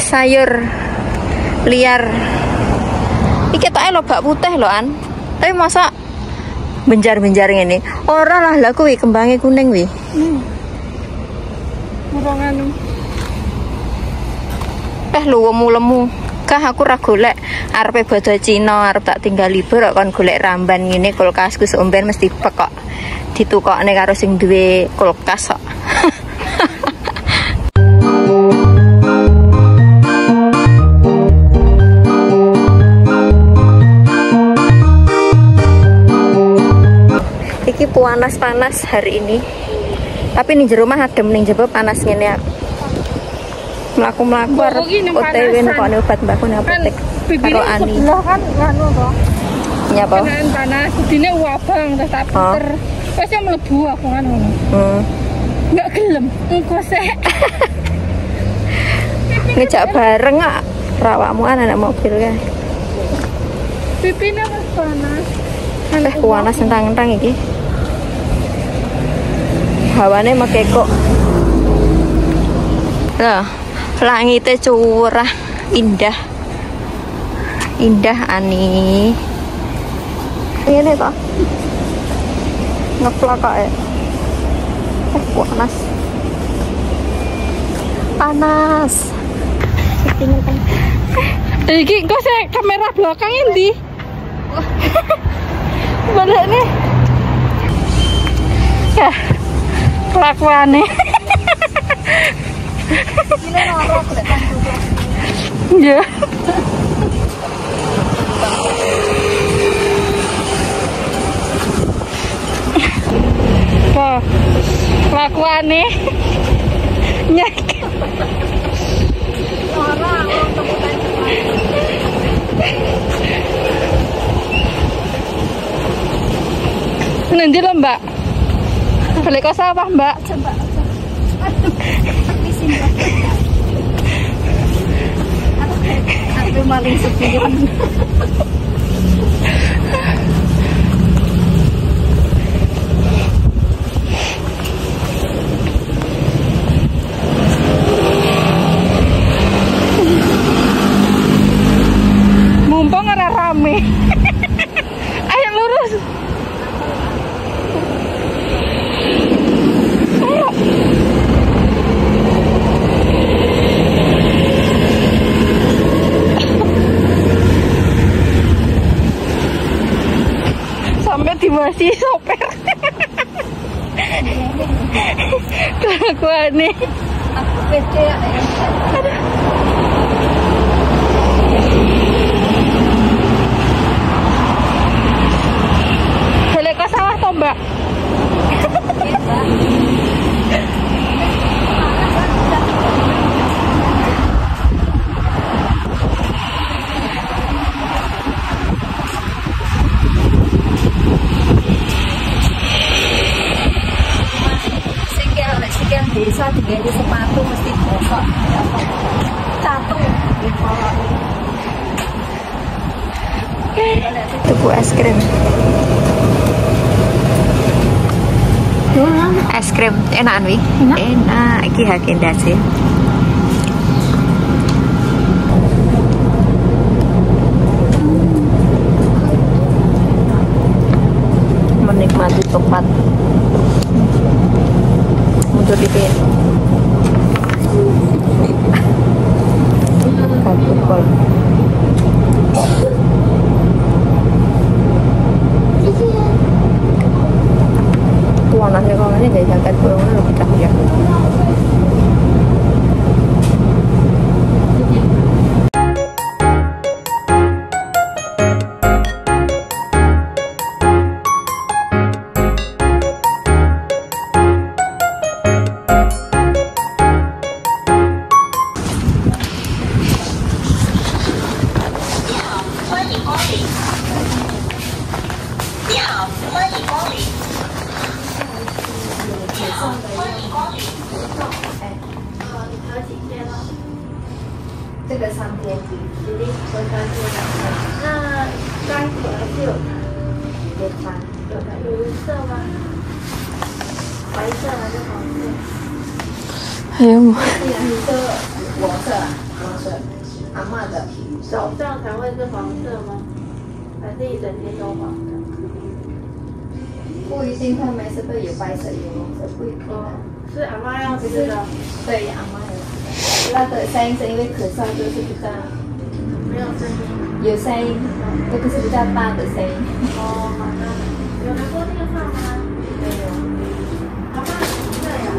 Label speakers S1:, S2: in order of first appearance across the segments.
S1: sayur liar. Iki tok lobak putih lho An. Tapi masa benjar-benjar ngene. Ora lah lha kuwi kembange kuning wi.
S2: Ora nganu.
S1: Lemu. Kah aku ra golek arepe bada Cina, arep tak tinggal libur kok kon golek ramban ngene kulkasku somben mesti pek kok. Ditukokne karo sing duwe kulkas kok. Iki panas hari ini. Tapi ning jero mah adem, ning jero panas ngene ya. Mlaku-mlaku arep OTW nekone obat mbakku nang apotek karo Ani.
S2: Kan nganu to.
S1: Nyapa?
S2: Kan panas, dine wabang terus tak puter. Wis mlebu aku kan ngono. Enggak gelem, engko sek.
S1: Ngejak bareng kok rawakmu kan anak mobil kae.
S2: Pipine wis panas.
S1: Panas entang-entang iki. Hawane mekekok. Lah, langitnya curah, indah. Indah Ani. Ini toh. Ngeplak kok ya. Panas. Panas.
S2: Iki kok sik kamera belakang endi? Balik nih. Ya. Kelakuane. Ya. Kok kelakuane. Nyek. Orang temukan. Nanti lo Mbak. Balik ke sawah Mbak.
S3: Coba. Di sini. Aku maling sepion.
S2: Mumpung ora rame. Ayo lurus. Sampai dimasi sopir. Kelakuane.
S3: Aku pede ya.
S2: Balik ke sawah toh Mbak.
S3: Sekian desa diganti sepatu mesti bosok. Catung.
S1: Tuku es krim. Es krim enakan wi? Enak. Iki Haagen-Dazs sih. Menikmati tempat. Mundur dikit. Kabel. Warnanya kalau ini gak jangkat kurangnya lebih cahaya.
S3: 这个上天梯，jadi那该可能是有别穿，有色吗？白色还是黄色？
S1: 还有吗？
S3: 你是裸色啊？裸色。
S1: 阿嬷的。
S3: 手上才会是黄色吗？还是一整天都黄的？
S1: 不一定，他们是不是有白色、有红色，不一定啊。
S3: 是阿妈要吃的。
S1: 对，阿嬷有吃的。那个声音是因为咳嗽就是比较
S3: 没有声音。
S1: 有声音，那个是比较大的声音。
S3: 哦，好的。有拿过电话吗？
S1: 没有。
S3: 阿妈几岁呀？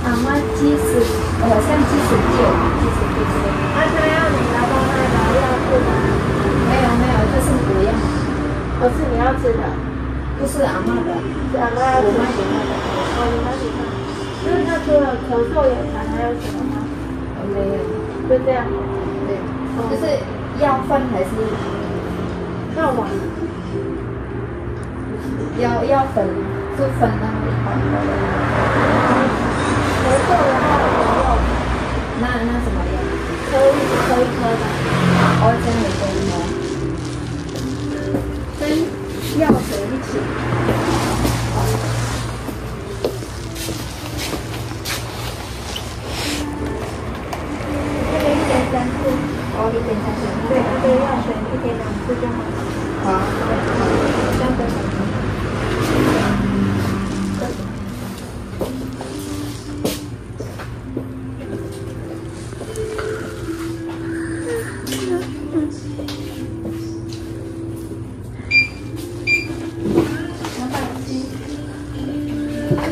S1: 阿嬷好像79岁。
S3: 他要你拿过那个药吃吗？
S1: 没有，这是补药。
S3: 不是你要吃的。
S1: 不是阿嬷的，
S3: 是阿妈要吃的。
S1: 哦，
S3: 你妈给他。就是他除了咳嗽有痰还有什么吗？
S1: 没有。
S3: 就这样。
S1: 对，就是药粉还是
S3: 药丸？
S1: 药粉，是粉那种一包的。
S3: 咳嗽的话有药。
S1: 那什么药？
S3: 颗一颗的。
S1: 哦，这样也可以吗？
S3: 跟药水一起。1.3次。
S1: 哦，1.3次。
S3: 对，那个药水1.2次就好。
S1: 好，这样子。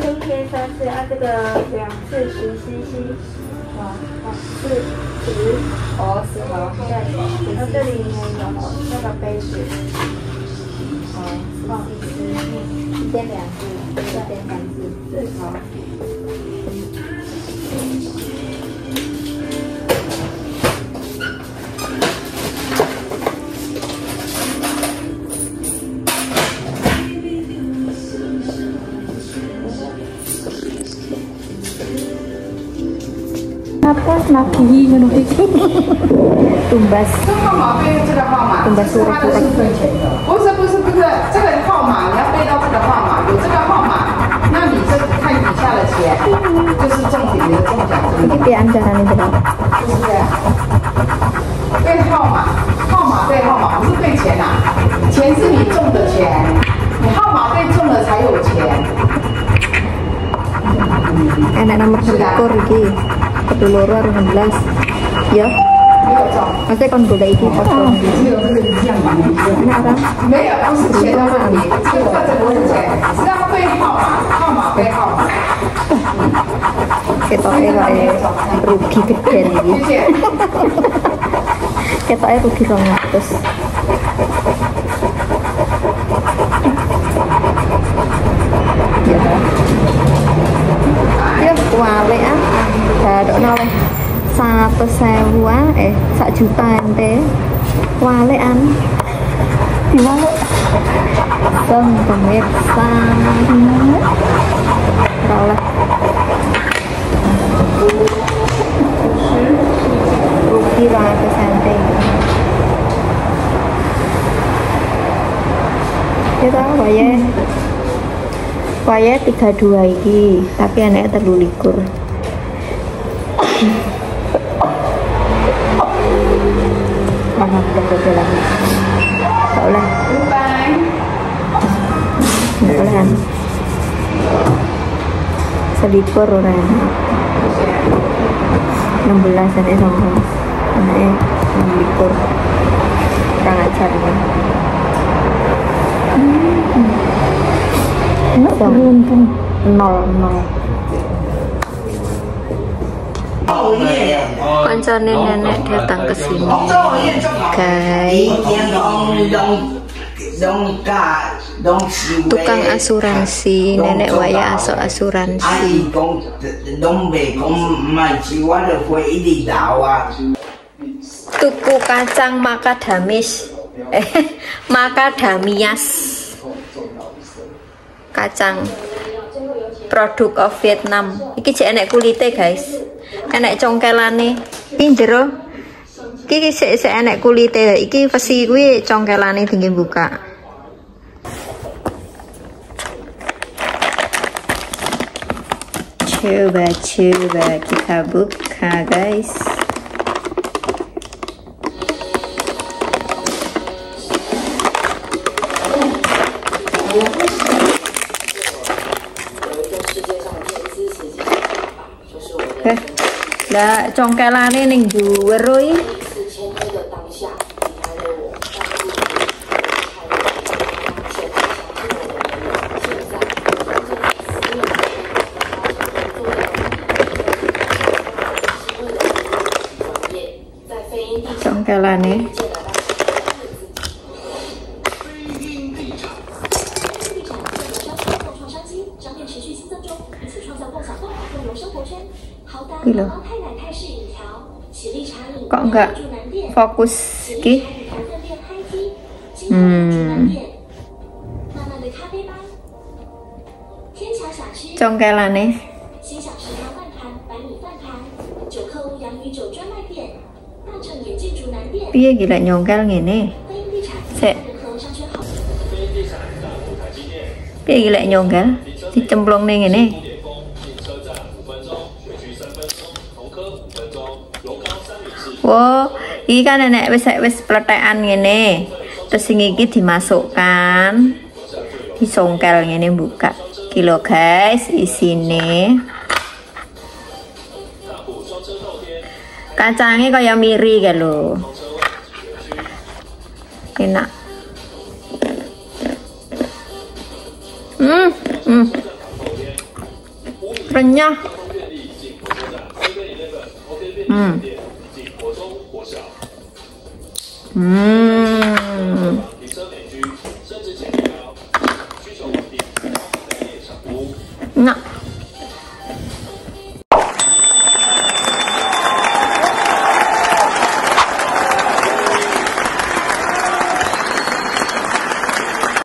S3: 一天3次，这个2次10cc， 410。
S1: 哦，10好。
S3: 对，它这里面有那个杯子。
S1: 哦，1.2次，1.3次。
S3: 对，好。
S2: Apa lagi ngono iki?
S1: Tumbas.
S4: 这号码背这个号码，这是他的身份钱。不是，这个号码你要背到这个号码，有这个号码，那你这看底下的钱就是中你的中奖金。
S1: Ini pian caranya berapa?
S4: 是不是？背号码，背号码，不是背钱呐、钱是你中的钱，你号码背中了才有钱。
S1: Enak nomor 21 iki. Kedulur 16. Ya.
S4: 没有中，
S1: Maksudnya kon golek iki padha.
S4: 只有这个一样嘛。
S1: Enak kan?
S4: 没有，不是钱的问题，这不是钱，是要背号码背号码。
S1: Ketoknya kayak rugi gede nih.
S4: 谢谢。
S1: Ketoknya rugi 200. Ya kan? Ya kualik ah. Dadokno oleh 100.000-an 1 juta ente. Walikan. Diwalik. Pemirsa. Oleh rugi 200 ente. Ya tau waya 32 iki, tapi anaknya 23. Mana udah lagi. Gak boleh. Gak boleh kan? Selipur orang 16 anaknya sama. Anaknya 16. Kurang ajar kan? Nol. Kancane nenek datang ke sini, guys. Tukang asuransi, nenek waya asuransi. Tuku kacang macadamias. Kacang produk of Vietnam. Iki jek enek kulite, guys. Enek congkelane. Iki jero. Iki sik enek kulite. Iki pesi kuwi congkelane tinggi buka. Coba kita buka, guys. Oke. Lah congkelane ning dhuwur iki. Congkelane. Gila. Kok enggak fokus ki? Congkelane. Piye gila nyongkel ngene? Sek. Piye gila nyongkel? Dicemplung ning ngene. Wow, iki kan enek wis pletekan ngene. Terus sing iki dimasukkan. Disongkel ngene buka. Iki lho guys, isine. Kacangnya kaya miri kan lho. Enak. Renyah.